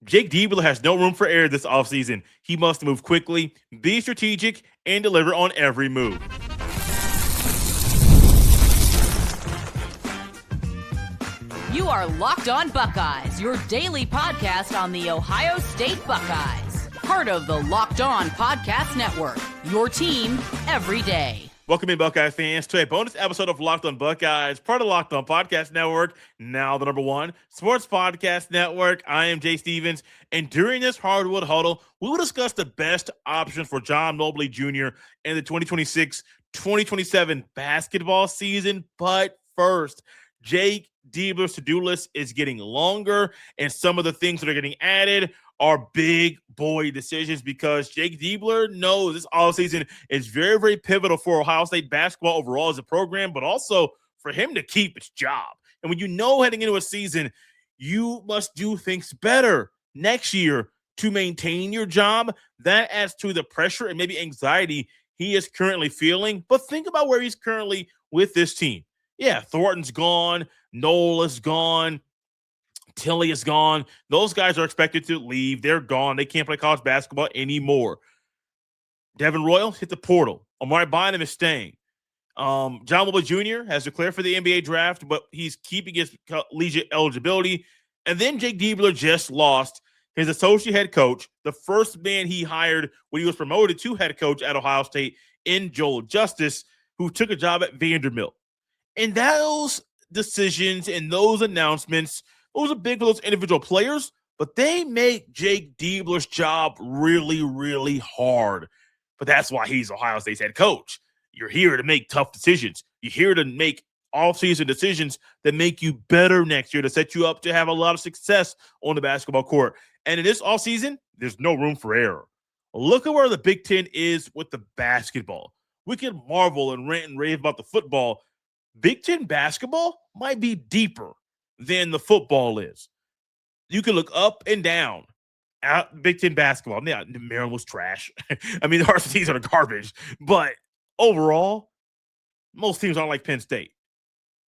Jake Diebler has no room for error this offseason. He must move quickly, be strategic, and deliver on every move. You are Locked On Buckeyes, your daily podcast on the Ohio State Buckeyes. Part of the Locked On Podcast Network, your team every day. Welcome in, Buckeye fans, to a bonus episode of Locked On Buckeyes, part of the Locked On Podcast Network, now the #1 sports podcast network. I am Jay Stevens, and during this Hardwood Huddle, we will discuss the best options for John Mobley Jr. in the 2026-2027 basketball season. But first, Jake Diebler's to-do list is getting longer, and some of the things that are getting added are big boy decisions because Jake Diebler knows this offseason is very, very pivotal for Ohio State basketball overall as a program, but also for him to keep his job. And when you know heading into a season, you must do things better next year to maintain your job. That adds to the pressure and maybe anxiety he is currently feeling. But think about where he's currently with this team. Yeah, Thornton's gone. Nola's gone. Tilly is gone. Those guys are expected to leave. They're gone. They can't play college basketball anymore. Devin Royal hit the portal. Amare Bynum is staying. John Mobley Jr. has declared for the NBA draft, but he's keeping his collegiate eligibility. And then Jake Diebler just lost his associate head coach, the first man he hired when he was promoted to head coach at Ohio State, in Joel Justus, who took a job at Vanderbilt. And those decisions and those announcements, those are big for those individual players, but they make Jake Diebler's job really, really hard. But that's why he's Ohio State's head coach. You're here to make tough decisions. You're here to make off-season decisions that make you better next year, to set you up to have a lot of success on the basketball court. And in this off-season, there's no room for error. Look at where the Big Ten is with the basketball. We can marvel and rant and rave about the football. Big Ten basketball might be deeper than the football is. You can look up and down at Big Ten basketball. Yeah, Maryland was trash. I mean, the RCTs are garbage. But overall, most teams aren't like Penn State.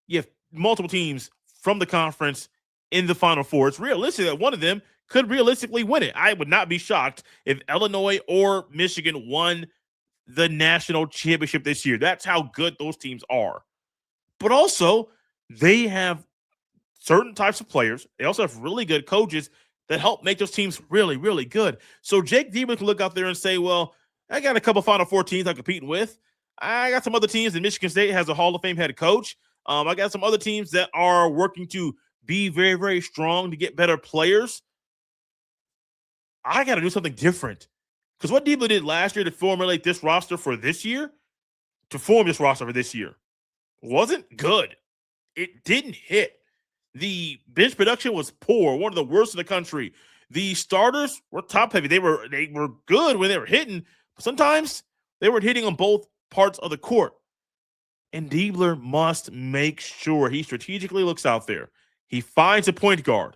You have multiple teams from the conference in the Final Four. It's realistic that one of them could realistically win it. I would not be shocked if Illinois or Michigan won the national championship this year. That's how good those teams are. But also, they have certain types of players. They also have really good coaches that help make those teams really, really good. So Jake Diebler can look out there and say, well, I got a couple Final Four teams I'm competing with. I got some other teams that Michigan State has a Hall of Fame head coach. I got some other teams that are working to be very, very strong to get better players. I got to do something different. Because what Diebler did last year to formulate this roster for this year, wasn't good. It didn't hit. The bench production was poor, one of the worst in the country. The starters were top heavy. They were good when they were hitting, but sometimes they were hitting on both parts of the court. And Diebler must make sure he strategically looks out there. He finds a point guard.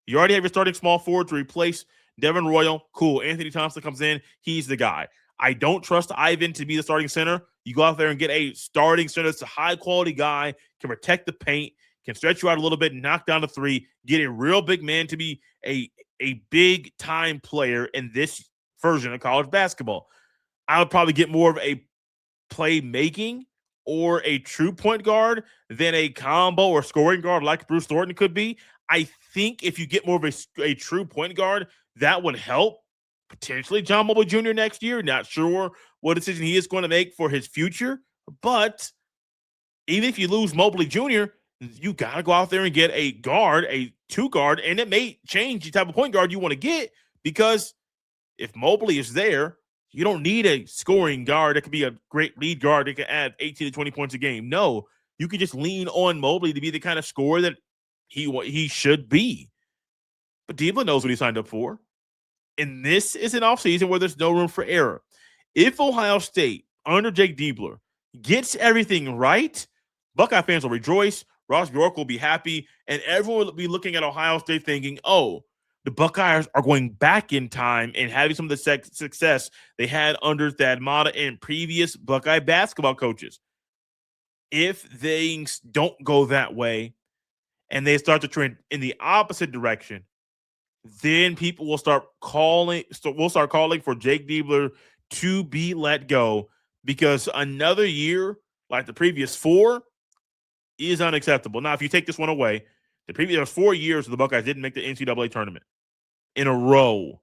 You already have your starting small forward to replace Devin Royal. Cool. Anthony Thompson comes in. He's the guy. I don't trust Ivan to be the starting center. You go out there and get a starting center that's a high-quality guy, can protect the paint, can stretch you out a little bit, knock down the three, get a real big man to be a big-time player in this version of college basketball. I would probably get more of a playmaking or a true point guard than a combo or scoring guard like Bruce Thornton could be. I think if you get more of a true point guard, that would help. Potentially John Mobley Jr. next year. Not sure what decision he is going to make for his future. But even if you lose Mobley Jr., you got to go out there and get a guard, a two guard, and it may change the type of point guard you want to get, because if Mobley is there, you don't need a scoring guard that could be a great lead guard that can add 18 to 20 points a game. No, you can just lean on Mobley to be the kind of scorer that he should be. But Diebler knows what he signed up for. And this is an offseason where there's no room for error. If Ohio State, under Jake Diebler, gets everything right, Buckeye fans will rejoice, Ross Bjork will be happy, and everyone will be looking at Ohio State thinking, oh, the Buckeyes are going back in time and having some of the success they had under Thad Matta and previous Buckeye basketball coaches. If things don't go that way and they start to trend in the opposite direction, then people will start calling. So we'll start calling for Jake Diebler to be let go, because another year like the previous 4 is unacceptable. Now, if you take this one away, the previous 4 years the Buckeyes didn't make the NCAA tournament in a row.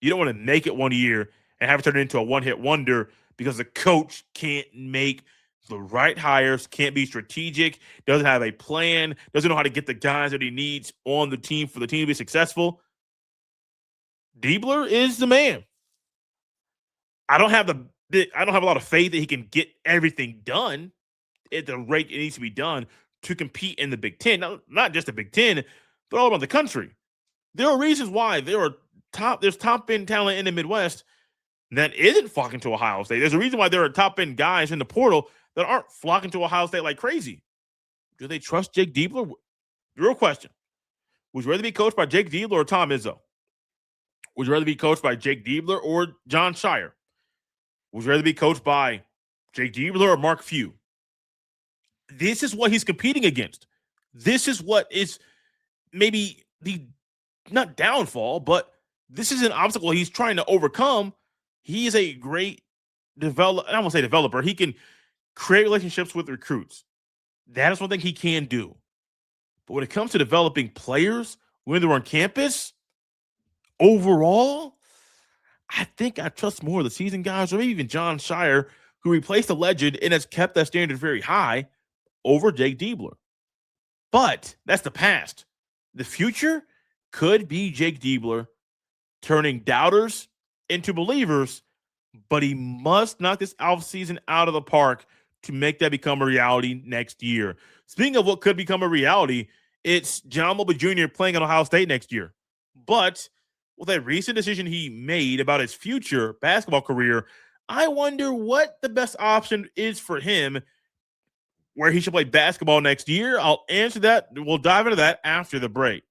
You don't want to make it one year and have it turn into a one-hit wonder because the coach can't make the right hires, can't be strategic, doesn't have a plan, doesn't know how to get the guys that he needs on the team for the team to be successful. Diebler is the man. I don't have a lot of faith that he can get everything done at the rate it needs to be done to compete in the Big Ten. Not just the Big Ten, but all around the country. There are reasons why there's top-end talent in the Midwest that isn't flocking to Ohio State. There's a reason why there are top-end guys in the portal that aren't flocking to Ohio State like crazy. Do they trust Jake Diebler? Real question. Would you rather be coached by Jake Diebler or Tom Izzo? Would you rather be coached by Jake Diebler or John Shire? Would you rather be coached by Jake Diebler or Mark Few? This is what he's competing against. This is what is maybe the not downfall, but this is an obstacle he's trying to overcome. He is a great developer. I won't say developer. He can create relationships with recruits. That is one thing he can do. But when it comes to developing players when they're on campus, overall, I think I trust more of the seasoned guys, or maybe even John Shire, who replaced the legend and has kept that standard very high, over Jake Diebler. But that's the past. The future could be Jake Diebler turning doubters into believers, but he must knock this offseason out of the park to make that become a reality next year. Speaking of what could become a reality, it's John Mobley Jr. playing at Ohio State next year. But with a recent decision he made about his future basketball career, I wonder what the best option is for him, where he should play basketball next year. I'll answer that. We'll dive into that after the break.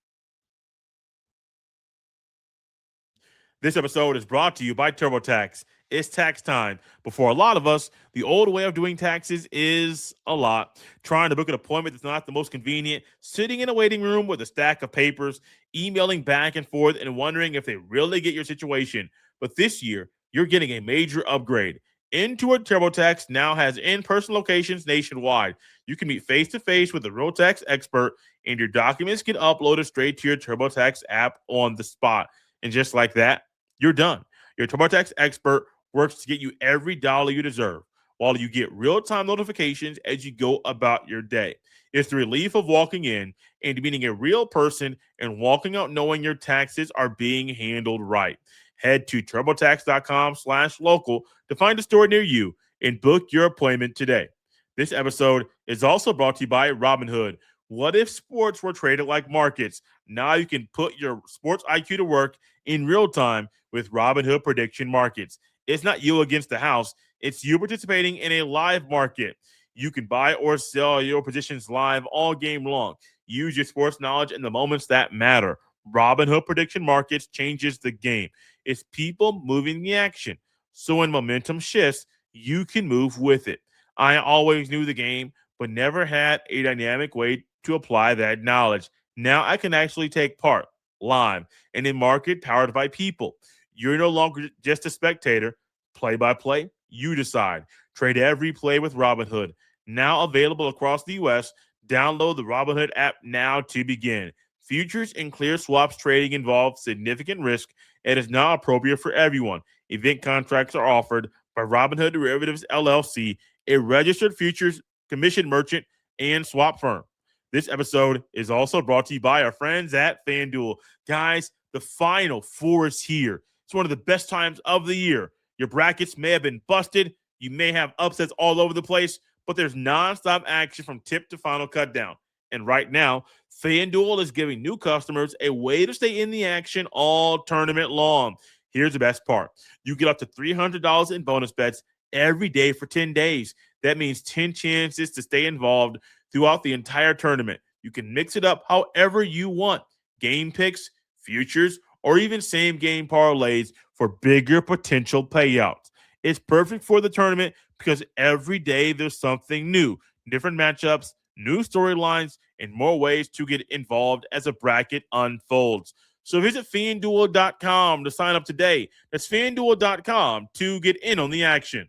This episode is brought to you by TurboTax. It's tax time. But for a lot of us, the old way of doing taxes is a lot. Trying to book an appointment that's not the most convenient, sitting in a waiting room with a stack of papers, emailing back and forth, and wondering if they really get your situation. But this year, you're getting a major upgrade. Intuit TurboTax now has in-person locations nationwide. You can meet face-to-face with a real tax expert, and your documents get uploaded straight to your TurboTax app on the spot. And just like that, you're done. Your TurboTax expert works to get you every dollar you deserve, while you get real-time notifications as you go about your day. It's the relief of walking in and meeting a real person and walking out knowing your taxes are being handled right. Head to TurboTax.com/local to find a store near you and book your appointment today. This episode is also brought to you by Robinhood. What if sports were traded like markets? Now you can put your sports IQ to work in real time with Robinhood prediction markets. It's not you against the house. It's you participating in a live market. You can buy or sell your positions live all game long. Use your sports knowledge in the moments that matter. Robinhood prediction markets changes the game. It's people moving the action. So when momentum shifts, you can move with it. I always knew the game, but never had a dynamic way to apply that knowledge. Now I can actually take part live in a market powered by people. You're no longer just a spectator. Play by play, you decide. Trade every play with Robinhood. Now available across the U.S. Download the Robinhood app now to begin. Futures and clear swaps trading involve significant risk and is not appropriate for everyone. Event contracts are offered by Robinhood Derivatives LLC, a registered futures commission merchant and swap firm. This episode is also brought to you by our friends at FanDuel. Guys, the Final Four is here. It's one of the best times of the year. Your brackets may have been busted. You may have upsets all over the place, but there's nonstop action from tip to final cut down. And right now, FanDuel is giving new customers a way to stay in the action all tournament long. Here's the best part. You get up to $300 in bonus bets every day for 10 days. That means 10 chances to stay involved throughout the entire tournament. You can mix it up however you want. Game picks, futures, or even same-game parlays for bigger potential payouts. It's perfect for the tournament because every day there's something new. Different matchups, new storylines, and more ways to get involved as a bracket unfolds. So visit FanDuel.com to sign up today. That's FanDuel.com to get in on the action.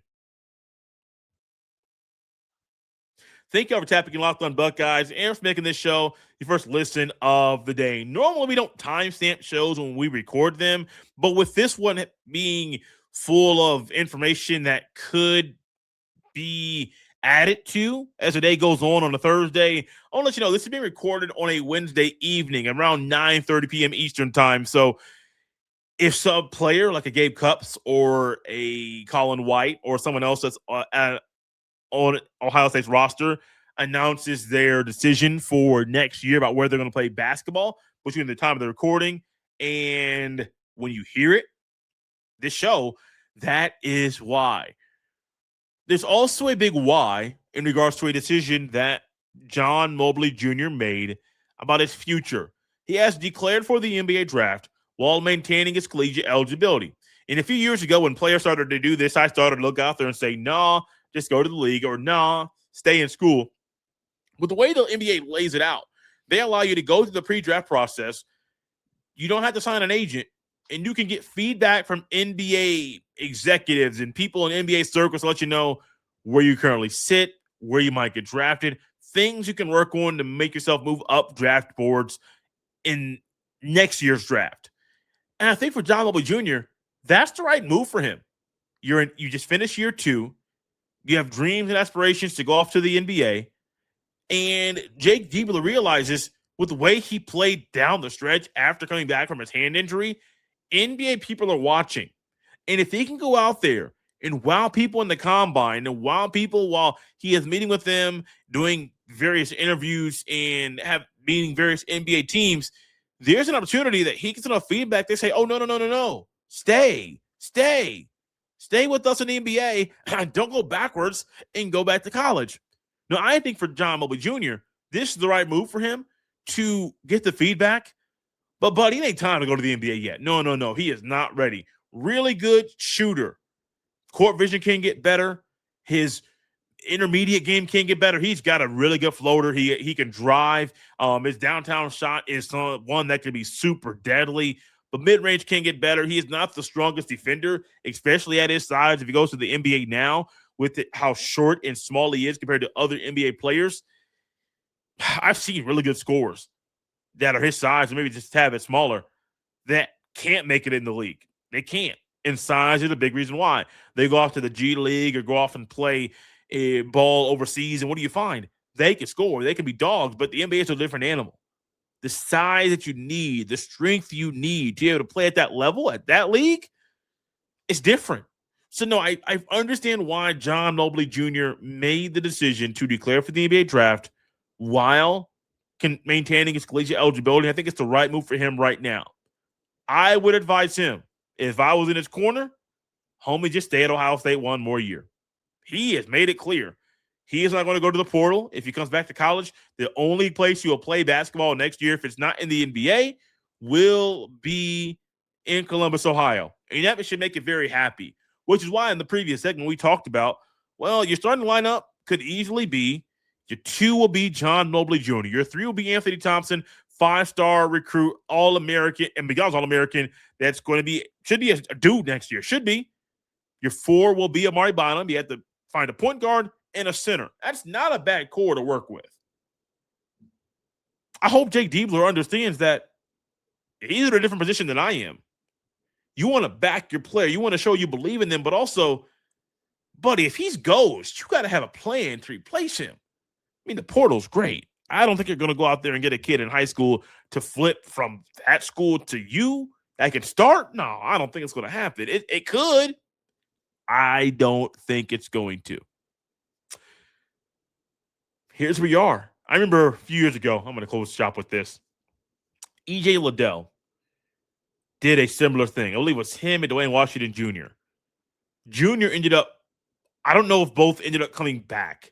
Thank you all for tapping in Locked On Buckeyes and for making this show your first listen of the day. Normally, we don't timestamp shows when we record them, but with this one being full of information that could be added to as the day goes on a Thursday, I want to let you know this is being recorded on a Wednesday evening around 9:30 p.m. Eastern time. So if some player like a Gabe Cupps or a Colin White or someone else that's on Ohio State's roster announces their decision for next year about where they're going to play basketball between the time of the recording and when you hear it, this show, that is why. There's also a big why in regards to a decision that John Mobley Jr. made about his future. He has declared for the NBA draft while maintaining his collegiate eligibility. And a few years ago, when players started to do this, I started to look out there and say, nah, just go to the league, or nah, stay in school. But the way the NBA lays it out, they allow you to go through the pre-draft process. You don't have to sign an agent, and you can get feedback from NBA executives and people in NBA circles to let you know where you currently sit, where you might get drafted, things you can work on to make yourself move up draft boards in next year's draft. And I think for John Mobley Jr., that's the right move for him. You just finished year 2. You have dreams and aspirations to go off to the NBA. And Jake Diebler realizes with the way he played down the stretch after coming back from his hand injury, NBA people are watching. And if he can go out there and wow people in the combine and wow people while he is meeting with them, doing various interviews and meeting various NBA teams, there's an opportunity that he gets enough feedback. They say, oh, no. Stay with us in the NBA. Don't go backwards and go back to college. Now, I think for John Mobley Jr., this is the right move for him to get the feedback. But, buddy, it ain't time to go to the NBA yet. No. He is not ready. Really good shooter. Court vision can get better. His intermediate game can get better. He's got a really good floater. He can drive. His downtown shot is one that can be super deadly. But mid-range can get better. He is not the strongest defender, especially at his size. If he goes to the NBA now, with how short and small he is compared to other NBA players, I've seen really good scorers that are his size, or maybe just a tad bit smaller, that can't make it in the league. They can't. And size is a big reason why. They go off to the G League or go off and play a ball overseas, and what do you find? They can score. They can be dogs, but the NBA is a different animal. The size that you need, the strength you need to be able to play at that level, at that league, is different. So, no, I understand why John Mobley Jr. made the decision to declare for the NBA draft while maintaining his collegiate eligibility. I think it's the right move for him right now. I would advise him, if I was in his corner, homie, just stay at Ohio State one more year. He has made it clear. He is not going to go to the portal if he comes back to college. The only place he will play basketball next year, if it's not in the NBA, will be in Columbus, Ohio. And that should make it very happy, which is why in the previous segment we talked about, well, your starting lineup could easily be, your 2 will be John Mobley Jr., your 3 will be Anthony Thompson, 5-star recruit, All-American, and beyond All-American, that's going to be, should be a dude next year, should be. Your 4 will be Amare Bynum. You have to find a point guard and a center. That's not a bad core to work with. I hope Jake Diebler understands that he's in a different position than I am. You want to back your player. You want to show you believe in them, but also, buddy, if he's ghost, you got to have a plan to replace him. I mean, the portal's great. I don't think you're going to go out there and get a kid in high school to flip from that school to you that can start. No, I don't think it's going to happen. It could. I don't think it's going to. Here's where you are. I remember a few years ago, I'm going to close shop with this. E.J. Liddell did a similar thing. I believe it was him and Dwayne Washington Jr. Jr. ended up, I don't know if both ended up coming back.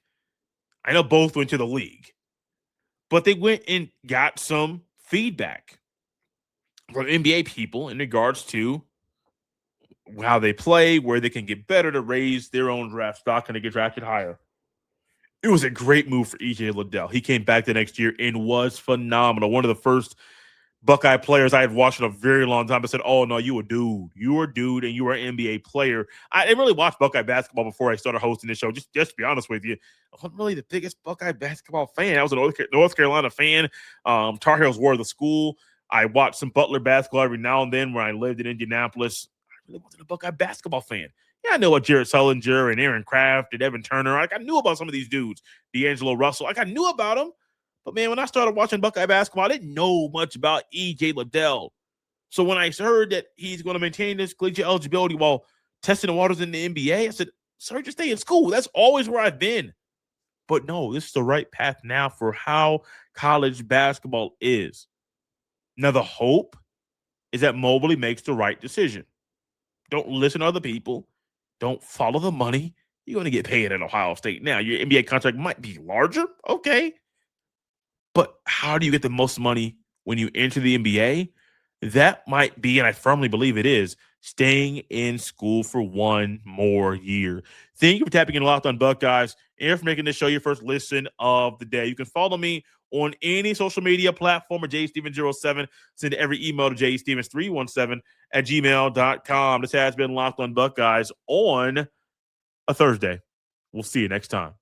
I know both went to the league. But they went and got some feedback from NBA people in regards to how they play, where they can get better to raise their own draft stock and to get drafted higher. It was a great move for E.J. Liddell. He came back the next year and was phenomenal. One of the first Buckeye players I had watched in a very long time. I said, oh, no, you a dude. You are a dude, and you are an NBA player. I didn't really watch Buckeye basketball before I started hosting this show. Just to be honest with you, I wasn't really the biggest Buckeye basketball fan. I was a North Carolina fan. Tar Heels were the school. I watched some Butler basketball every now and then when I lived in Indianapolis. I really wasn't a Buckeye basketball fan. Yeah, I know what Jared Sullinger and Aaron Kraft and Evan Turner. Like, I knew about some of these dudes. D'Angelo Russell. Like, I knew about them. But, man, when I started watching Buckeye basketball, I didn't know much about E.J. Liddell. So when I heard that he's going to maintain this collegiate eligibility while testing the waters in the NBA, I said, sir, just stay in school. That's always where I've been. But, no, this is the right path now for how college basketball is. Now, the hope is that Mobley makes the right decision. Don't listen to other people. Don't follow the money. You're going to get paid at Ohio State. Now, your NBA contract might be larger. Okay. But how do you get the most money when you enter the NBA? That might be, and I firmly believe it is, staying in school for one more year. Thank you for tapping in Locked On Buckeyes and for making this show your first listen of the day. You can follow me on any social media platform at jstevens07. Send every email to jstevens317@gmail.com. This has been Locked On Buckeyes on a Thursday. We'll see you next time.